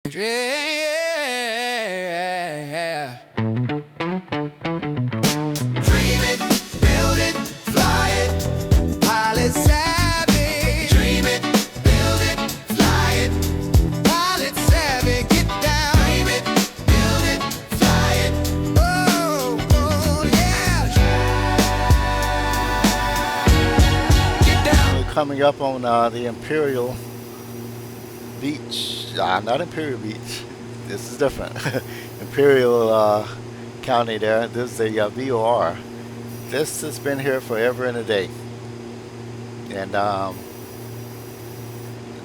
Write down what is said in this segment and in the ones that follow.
Yeah. Dream it, build it, fly it, pilot savvy. Dream it, build it, fly it, pilot savvy. Get down. Dream it, build it, fly it. Oh, oh yeah. Get down. We're coming up on the Imperial Beach. Not Imperial Beach. This is different. Imperial County there. This is a VOR. This has been here forever and a day. And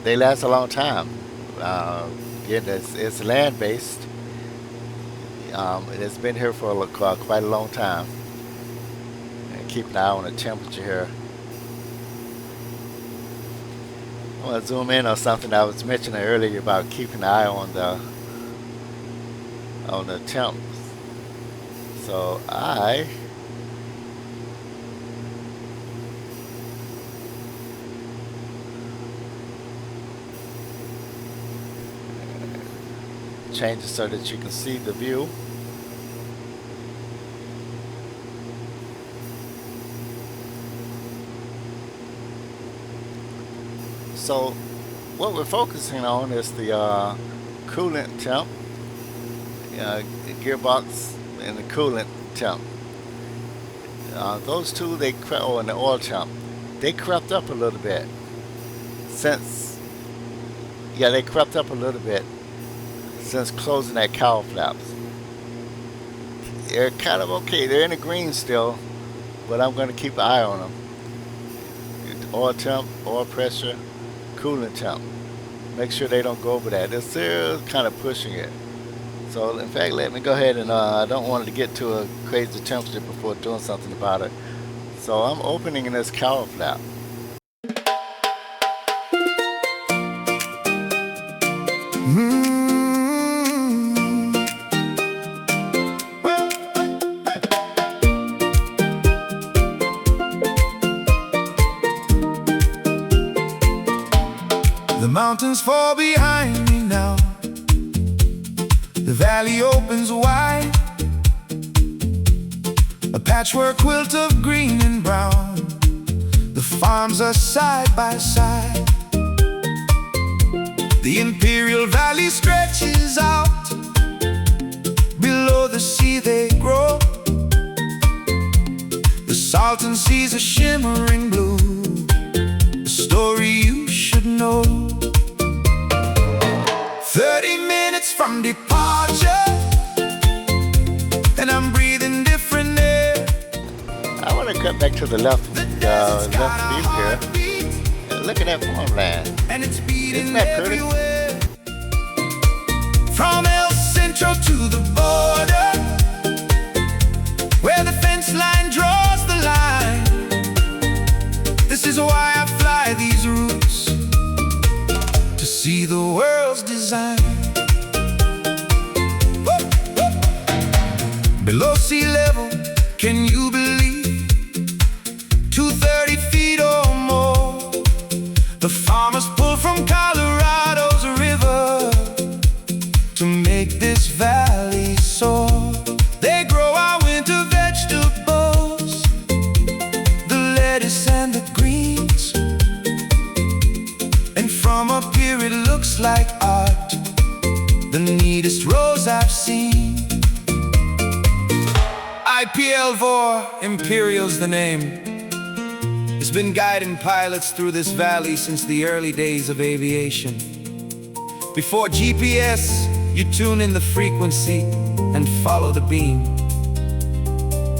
they last a long time. Again, it's land-based. It's been here for quite a long time. And keep an eye on the temperature here. I want to zoom in on something I was mentioning earlier about keeping an eye on the temps. So I change it so that you can see the view. So what we're focusing on is the coolant temp, gearbox, and the coolant temp. Those two, and the oil temp, they crept up a little bit since, they crept up a little bit since closing that cowl flaps. They're kind of okay. They're in the green still, but I'm going to keep an eye on them. Oil temp, oil pressure, coolant temp. Make sure they don't go over that. They're still kind of pushing it. So in fact, let me go ahead and I don't want it to get to a crazy temperature before doing something about it. So I'm opening this cowl flap. The mountains fall behind me now. The valley opens wide. A patchwork quilt of green and brown. The farms are side by side. The Imperial Valley stretches out. Below the sea they grow. The Salton seas are shimmering blue. A story you should know. 30 minutes from departure, and I'm breathing different air. I want to cut back to the left view here. Look at that farmland. And it's beating Isn't that pretty? everywhere. From El Centro to the border, where the fence line draws the line. This is why I fly these routes, to see the world's design. Below sea level, can you believe? 230 feet or more. The farmers pull from Colorado's river to make this valley soar. They grow our winter vegetables, the lettuce and the greens. And from up here it looks like art, the neatest rows I've seen. IPL VOR, Imperial's the name. It's been guiding pilots through this valley since the early days of aviation. Before GPS, you tune in the frequency and follow the beam.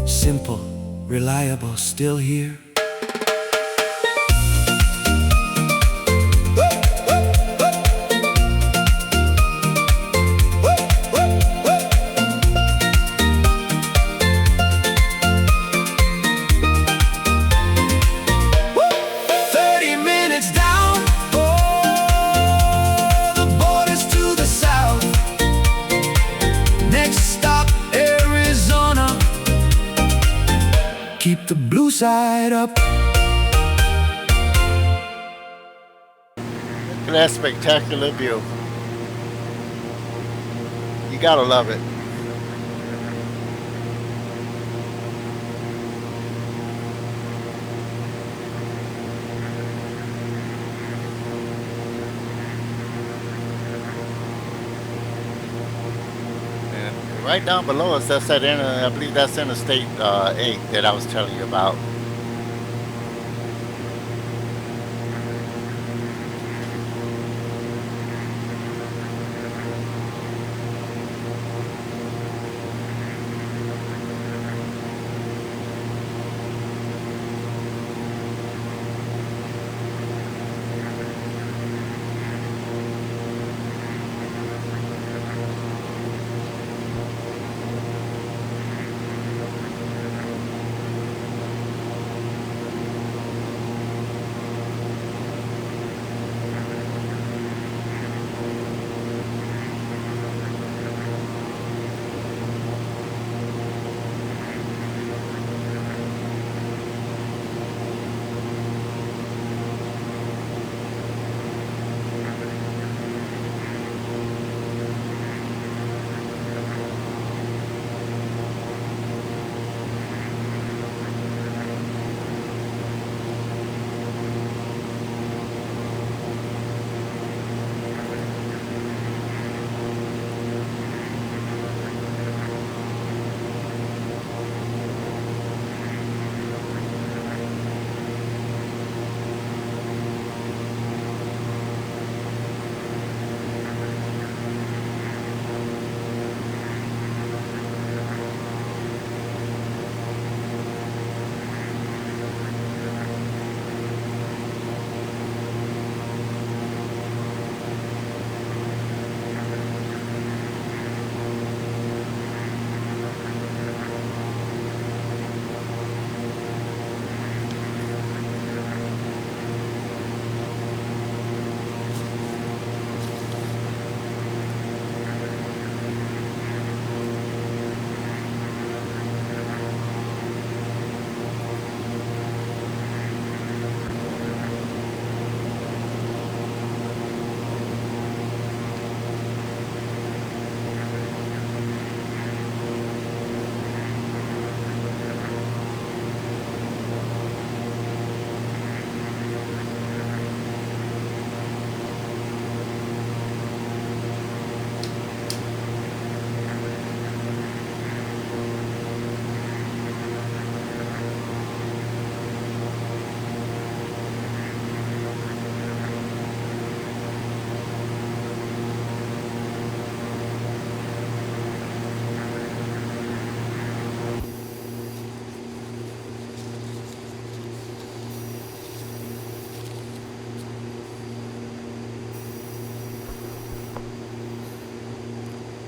Simple, reliable, still here. 30 minutes down, the borders to the south. Next stop, Arizona. Keep the blue side up. Look at that spectacular view. You gotta love it. And right down below us, that's that I believe that's Interstate 8 that I was telling you about.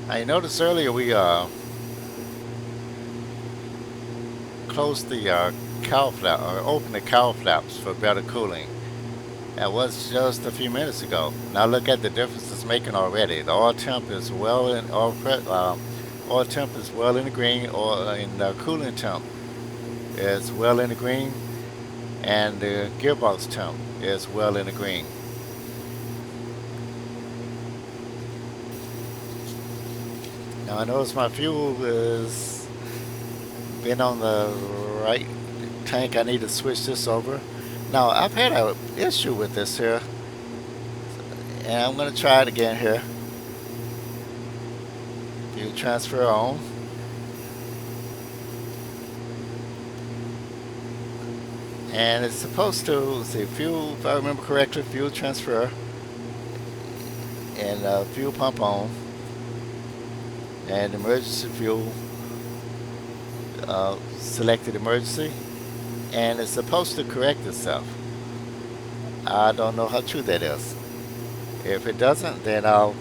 I noticed earlier we closed the cowl flap or opened the cowl flaps for better cooling. That was just a few minutes ago. Now look at the difference it's making already. The oil temp is well in oil temp is well in the green, or in the cooling temp is well in the green, and the gearbox temp is well in the green. Now I notice my fuel is been on the right tank. I need to switch this over. Now I've had an issue with this here, and I'm going to try it again here. Fuel transfer on. And it's supposed to say fuel, if I remember correctly, fuel transfer and fuel pump on, and emergency fuel selected emergency, and it's supposed to correct itself. I don't know how true that is. If it doesn't, then I'll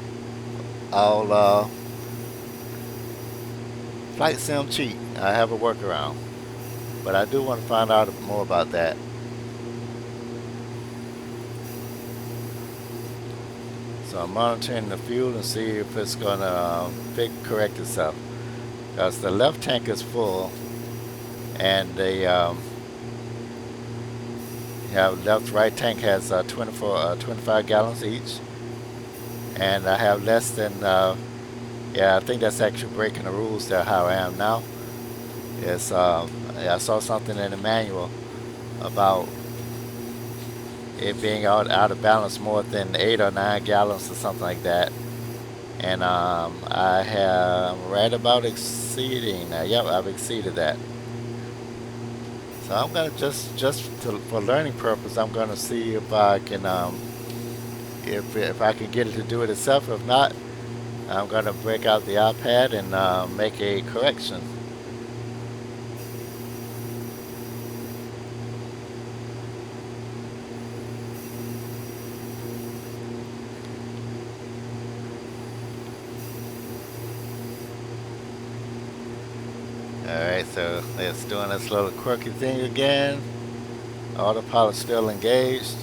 flight sim cheat. I have a workaround, but I do want to find out more about that. So I'm monitoring the fuel and see if it's gonna correct itself. Because the left tank is full, and the right tank has 25 gallons each, and I have less than Yeah, I think that's actually breaking the rules there, how I am now. It's, yeah, I saw something in the manual about it being out of balance more than 8 or 9 gallons or something like that. And I have right about exceeding that. Yep, I've exceeded that. So I'm gonna for learning purpose, I'm gonna see if I can if I can get it to do it itself. If not, I'm gonna break out the iPad and make a correction. Alright, so it's doing this little quirky thing again. Autopilot still engaged.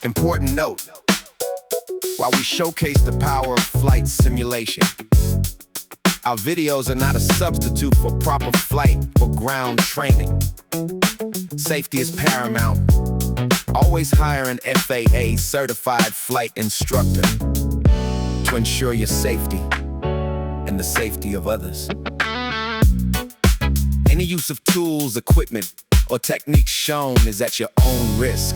Important note, while we showcase the power of flight simulation, our videos are not a substitute for proper flight or ground training. Safety is paramount. Always hire an FAA certified flight instructor to ensure your safety and the safety of others. Any use of tools, equipment, or techniques shown is at your own risk.